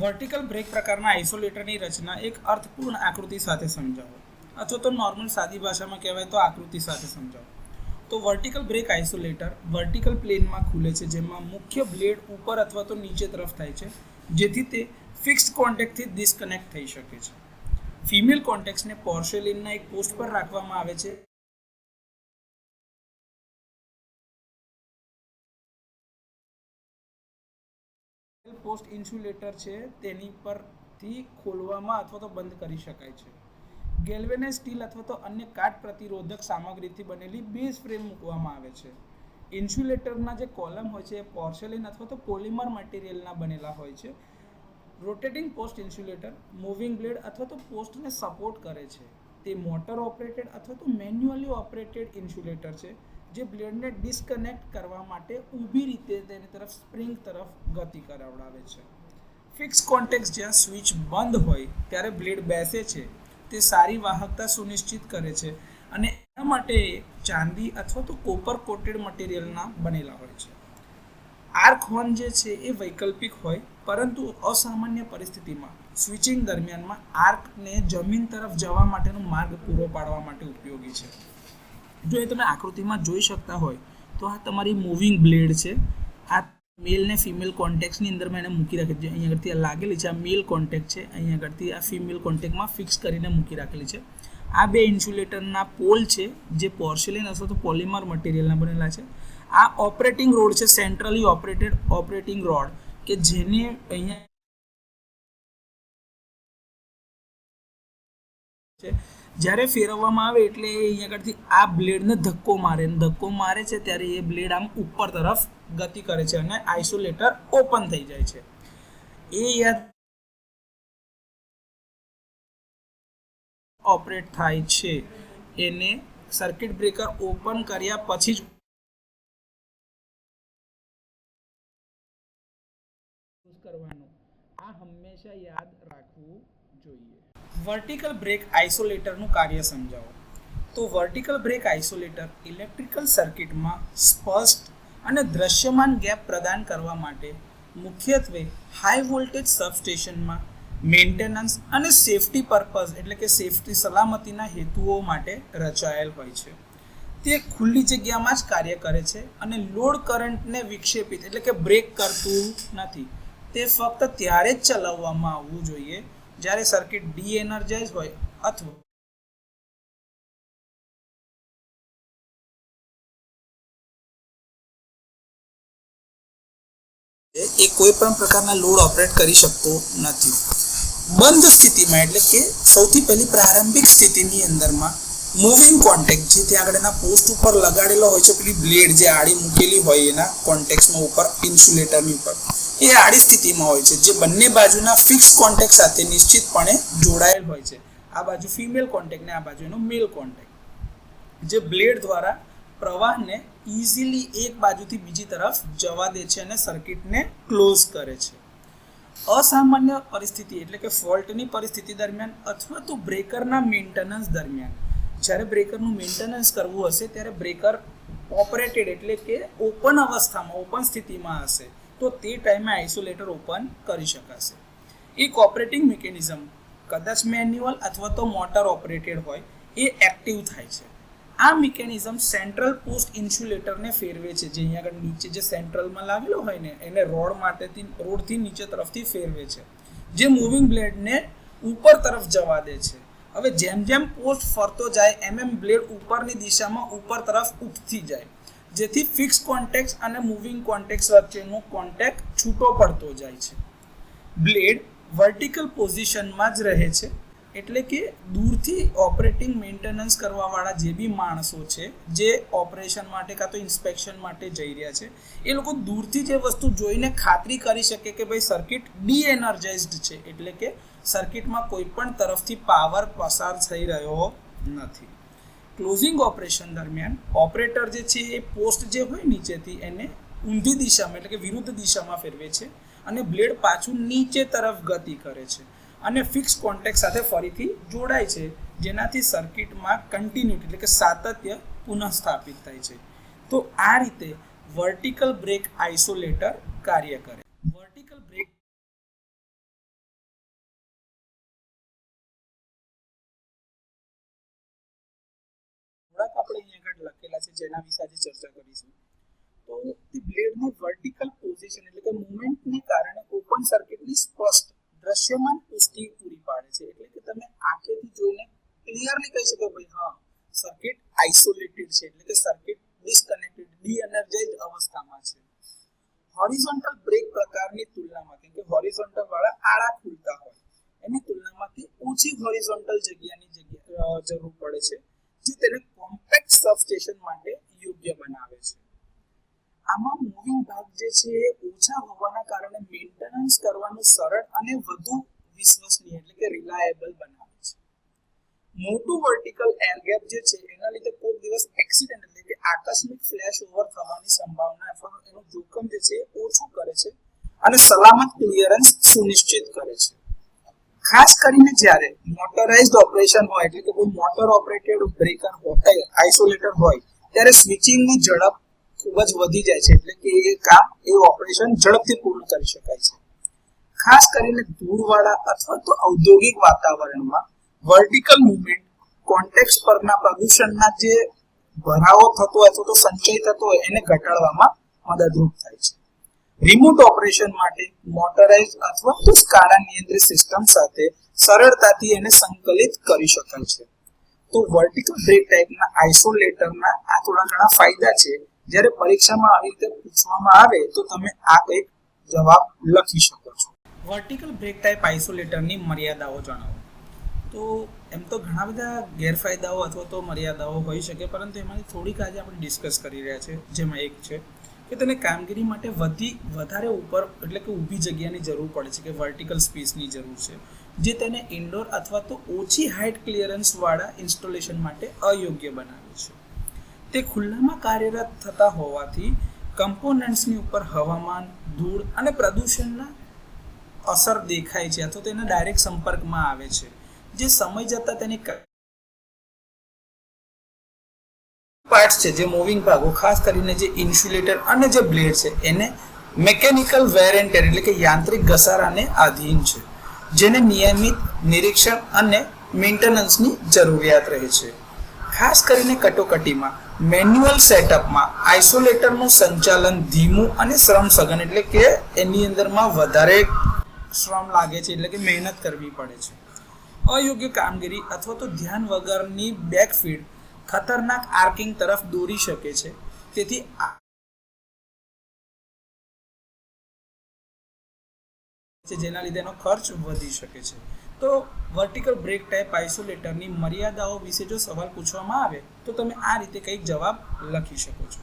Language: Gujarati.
વર્ટિકલ બ્રેક પ્રકારના આઇસોલેટરની રચના એક અર્થપૂર્ણ આકૃતિ સાથે સમજાવો, અથવા તો નોર્મલ સાદી ભાષામાં કહેવાય તો આકૃતિ સાથે સમજાવો. તો વર્ટિકલ બ્રેક આઇસોલેટર વર્ટિકલ પ્લેનમાં ખુલે છે, જેમાં મુખ્ય બ્લેડ ઉપર અથવા તો નીચે તરફ થાય છે, જેથી તે ફિક્સ્ડ કોન્ટેક્ટથી ડિસ્કનેક્ટ થઈ શકે છે. ફિમેલ કોન્ટેક્ટ્સને પોર્સેલિનના એક પોસ્ટ પર રાખવામાં આવે છે. પોસ્ટ ઇન્સ્યુલેટર છે તેની પરથી ખોલવામાં અથવા તો બંધ કરી શકાય છે. ગેલ્વેનાઇઝ સ્ટીલ અથવા તો અન્ય કાટ પ્રતિરોધક સામગ્રીથી બનેલી બેઝ ફ્રેમ મૂકવામાં આવે છે. ઇન્સ્યુલેટરના જે કોલમ હોય છે એ પોર્સેલિન અથવા તો પોલિમર મટીરિયલના બનેલા હોય છે. Rotating post insulator moving blade અથવા તો પોસ્ટને સપોર્ટ કરે છે. તે મોટર ઓપરેટેડ અથવા તો મેન્યુઅલી ઓપરેટેડ ઇન્સ્યુલેટર છે, જે બ્લેડને ડિસ્કનેક્ટ કરવા માટે ઊભી રીતે તેની તરફ સ્પ્રિંગ તરફ ગતિ કરાવડાવે છે. ફિક્સ કોન્ટેક્ટ જ્યાં સ્વિચ બંધ હોય ત્યારે બ્લેડ બેસે છે તે સારી વાહકતા સુનિશ્ચિત કરે છે, અને એના માટે ચાંદી અથવા તો કોપર કોટેડ મટીરિયલના બનેલા હોય છે. આર્ક હોર્ન જે છે એ વૈકલ્પિક હોય, પરંતુ અસામાન્ય પરિસ્થિતિમાં સ્વિચિંગ દરમિયાનમાં આર્કને જમીન તરફ જવા માટેનો માર્ગ પૂરો પાડવા માટે ઉપયોગી છે. જો એ તમે આકૃતિમાં જોઈ શકતા હોય તો આ તમારી મૂવિંગ બ્લેડ છે. આ મેલ ને ફિમેલ કોન્ટેક્ટની અંદર મેં એને મૂકી રાખી છે. અહીંયા આગળથી આ લાગેલી છે, આ મેલ કોન્ટેક્ટ છે. અહીંયા આગળથી આ ફિમેલ કોન્ટેક્ટમાં ફિક્સ કરીને મૂકી રાખેલી છે. આ બે ઇન્સ્યુલેટરના પોલ છે, જે પોર્સેલિન અથવા તો પોલિમર મટીરિયલના બનેલા છે. આ ઓપરેટિંગ રોડ છે, સેન્ટ્રલી ઓપરેટેડ ઓપરેટિંગ રોડ, કે જેને અહીંયા જ્યારે ફેરવવામાં આવે એટલે અહીંયા આગળથી આ બ્લેડને ધક્કો મારે છે, ત્યારે એ બ્લેડ આમ ઉપર તરફ ગતિ કરે છે અને આઇસોલેટર ઓપન થઈ જાય છે. એ યાદ ઓપરેટ થાય છે એને સર્કિટ બ્રેકર ઓપન કર્યા પછી જ કરવાનું. આ હંમેશા યાદ રાખવું જોઈએ. વર્ટિકલ બ્રેક આઇસોલેટરનું કાર્ય સમજાવો. તો વર્ટિકલ બ્રેક આઇસોલેટર ઇલેક્ટ્રિકલ સર્કિટમાં સ્પષ્ટ અને દ્રશ્યમાન ગેપ પ્રદાન કરવા માટે મુખ્યત્વે હાઈ વોલ્ટેજ સબસ્ટેશનમાં મેન્ટેનન્સ અને સેફટી પર્પઝ એટલે કે સેફટી સલામતીના હેતુઓ માટે રચાયેલ હોય છે. તે ખુલ્લી જગ્યામાં જ કાર્ય કરે છે અને લોડ કરંટને વિક્ષેપિત એટલે કે બ્રેક કરતું નથી. તે ફક્ત ત્યારે જ ચલાવવામાં આવવું જોઈએ જ્યારે સર્કિટ ડી એનર્જાઇઝ હોય અથવા એ કોઈ પણ પ્રકારના લોડ ઓપરેટ કરી શકતો નથી. બંધ સ્થિતિમાં એટલે કે સૌથી પહેલી પ્રારંભિક સ્થિતિની અંદરમાં મૂવિંગ કોન્ટેક્ટ જે ત્યાં આગળના પોસ્ટ ઉપર લગાડેલો હોય છે, પેલી બ્લેડ જે આડી મૂકેલી હોય એના કોન્ટેક્ટમાં ઉપર ઇન્સ્યુલેટરની ઉપર, એ આડી સ્થિતિમાં હોય છે, જે બંને બાજુના ફિક્સ કોન્ટેક્ટ સાથે નિશ્ચિતપણે જોડાયેલ હોય છે. આ બાજુ ફિમેલ કોન્ટેક્ટ ને આ બાજુ એનો મેલ કોન્ટેક્ટ, જે બ્લેડ દ્વારા પ્રવાહને ઇઝીલી એક બાજુથી બીજી તરફ જવા દે છે અને સર્કિટને ક્લોઝ કરે છે. અસામાન્ય પરિસ્થિતિ એટલે કે ફોલ્ટની પરિસ્થિતિ દરમિયાન અથવા તો બ્રેકરના મેન્ટેનન્સ દરમિયાન, જ્યારે બ્રેકરનું મેન્ટેનન્સ કરવું હશે ત્યારે બ્રેકર ઓપરેટેડ એટલે કે ઓપન અવસ્થામાં ઓપન સ્થિતિમાં હશે, તો તે ટાઈમે આઇસોલેટર ઓપન કરી શકાશે. એક ઓપરેટિંગ મિકેનિઝમ કદાચ મેન્યુઅલ અથવા તો મોટર ઓપરેટેડ હોય એ એક્ટિવ થાય છે. આ મિકેનિઝમ સેન્ટ્રલ પોસ્ટ ઇન્સ્યુલેટરને ફેરવે છે, જે અહીંયા આગળ નીચે જે સેન્ટ્રલમાં લાગેલો હોય ને એને રોડથી નીચે તરફથી ફેરવે છે, જે મૂવિંગ બ્લેડને ઉપર તરફ જવા દે છે. હવે જેમ જેમ પોસ્ટ ફરતો જાય એમ બ્લેડ ઉપરની દિશામાં ઉપર તરફ ઉઠતી જાય, જેથી ફિક્સ કોન્ટેક્ટ અને મૂવિંગ કોન્ટેક્ટ વચ્ચેનો કોન્ટેક્ટ છૂટો પડતો જાય છે. બ્લેડ વર્ટિકલ પોઝિશનમાં જ રહે છે, એટલે કે દૂરથી ઓપરેટિંગ મેન્ટેનન્સ કરવાવાળા જે બી માણસો છે જે ઓપરેશન માટે કાં તો ઇન્સ્પેક્શન માટે જઈ રહ્યા છે, એ લોકો દૂરથી જે વસ્તુ જોઈને ખાતરી કરી શકે કે ભાઈ સર્કિટ ડી એનર્જાઇઝડ છે, એટલે કે સર્કિટમાં કોઈ પણ તરફથી પાવર પસાર થઈ રહ્યો નથી. ક્લોઝિંગ ઓપરેશન દરમિયાન ઓપરેટર જે છે એ પોસ્ટ જે હોય નીચેથી એને ઊંધી દિશામાં એટલે કે વિરુદ્ધ દિશામાં ફેરવે છે અને બ્લેડ પાછું નીચે તરફ ગતિ કરે છે અને ફિક્સ કોન્ટેક્ટ સાથે ફરીથી જોડાય છે, જેનાથી સર્કિટમાં કન્ટિન્યુટી એટલે કે સાતત્ય પુનઃસ્થાપિત થાય છે. તો આ રીતે વર્ટિકલ બ્રેક આઇસોલેટર કાર્ય કરે. વર્ટિકલ બ્રેક આપણે અહીંયા આગળ લખેલા છે જેના વિશે આજે ચર્ચા કરીશું. તો તે બ્લેડની વર્ટિકલ પોઝિશન એટલે કે મુવમેન્ટને કારણે ઓપન સર્કિટની સ્પષ્ટ દ્રશ્યમાન પુષ્ટિ પૂરી પાડે છે. એટલે કે તમે આંખેથી જોઈને ક્લિયરલી કહી શકો ભાઈ હા સર્કિટ આઇસોલેટેડ છે, એટલે કે સર્કિટ ડિસ્કનેક્ટેડ ડી એનર્જાઇઝ્ડ અવસ્થામાં છે. હોરિઝોન્ટલ બ્રેક પ્રકારની તુલનામાં કેમ કે હોરિઝોન્ટલ વાળા આડા ખુલતા હોય એની તુલનામાંથી ઓછી હોરિઝોન્ટલ જગ્યાની જરૂર પડે છે, જે તેને કોમ્પેક્ટ સબસ્ટેશન માટે યોગ્ય બનાવે છે. આમાં મૂવિંગ ભાગ જે છે એ ઓછા હોવાના કારણે મેન્ટેનન્સ કરવાનું સરળ અને વધુ વિશ્વસનીય એટલે કે રિલાયેબલ બનાવે છે. મોટું વર્ટિકલ એર ગેપ જે છે એના લીધે કોઈ દિવસ એક્સિડન્ટ એટલે કે આકસ્મિક ફ્લેશ ઓવર થવાની સંભાવના અથવા એનું જોખમ જે છે ઓછું કરે છે અને સલામત ક્લિયરન્સ સુનિશ્ચિત કરે છે. ખાસ કરીને જ્યારે મોટરાઇઝ્ડ ઓપરેશન હોય એટલે કે કોઈ મોટર ઓપરેટેડ બ્રેકર હોય આઇસોલેટર હોય ત્યારે સ્વિચિંગની ઝડપ ખૂબ જ વધી જાય છે, એટલે કે એ કામ એ ઓપરેશન ઝડપથી પૂર્ણ કરી શકાય છે. ખાસ કરીને ધૂળવાળા અથવા તો ઔદ્યોગિક વાતાવરણમાં વર્ટિકલ મૂવમેન્ટ કોન્ટેક્ટ પરના પ્રદૂષણના જે ભરાવો થતો હોય અથવા તો સંચય થતો હોય એને ઘટાડવામાં મદદરૂપ થાય છે. રિમોટ ઓપરેશન માટે મોટરાઇઝ્ડ અથવા તો સ્કાડા નિયંત્રિત સિસ્ટમ સાથે સરળતાથી એને સંકલિત કરી શકાય છે. તો વર્ટિકલ બ્રેક ટાઈપના આઇસોલેટરના આ થોડા ઘણા ફાયદા છે. જ્યારે પરીક્ષામાં આવી રીતે પૂછવામાં આવે તો તમે આ કંઈક જવાબ લખી શકો છો. વર્ટિકલ બ્રેક ટાઈપ આઇસોલેટરની મર્યાદાઓ જણાવો. તો એમ તો ઘણા બધા ગેરફાયદાઓ અથવા તો મર્યાદાઓ હોઈ શકે, પરંતુ એમાંથી થોડીક આજે આપણે ડિસ્કસ કરી રહ્યા છે. જેમાં એક છે કે તેને કામગીરી માટે વધારે ઉપર એટલે કે ઊભી જગ્યાની જરૂર પડે છે કે વર્ટિકલ સ્પેસની જરૂર છે, જે તેને ઇન્ડોર અથવા તો ઓછી હાઇટ ક્લિયરન્સ વાળા ઇન્સ્ટોલેશન માટે અયોગ્ય બનાવે છે. તે ખુલ્લામાં કાર્યરત થતા હોવાથી કમ્પોનન્ટ્સની ઉપર હવામાન, ધૂળ અને પ્રદૂષણના અસર દેખાય છે અથવા તેના ડાયરેક્ટ સંપર્કમાં આવે છે, જે સમય જતાં તેની પાર્ટ્સ છે જે મૂવિંગ ભાગો ખાસ કરીને જે ઇન્સ્યુલેટર અને જે બ્લેડ છે એને મેકેનિકલ વેર એન્ડ ટેર એટલે કે યાંત્રિક ઘસારાને આધીન છે, જેને નિયમિત નિરીક્ષણ અને મેન્ટેનન્સની જરૂરિયાત રહે છે. ખાસ કરીને કટોકટીમાં મેન્યુઅલ સેટઅપમાં આઇસોલેટરનું સંચાલન ધીમું અને શ્રમ સઘન એટલે કે એની અંદરમાં વધારે શ્રમ લાગે છે એટલે કે મહેનત કરવી પડે છે. અયોગ્ય કામગીરી અથવા તો ધ્યાન વગરની બેકફીડ ખતરનાક આર્કિંગ તરફ દોરી શકે છે. તેથી જેના લીધે એનો ખર્ચ વધી શકે છે. તો વર્ટિકલ બ્રેક ટાઈપ આઇસોલેટરની મર્યાદાઓ વિશે જો સવાલ પૂછવામાં આવે તો તમે આ રીતે કંઈક જવાબ લખી શકો છો.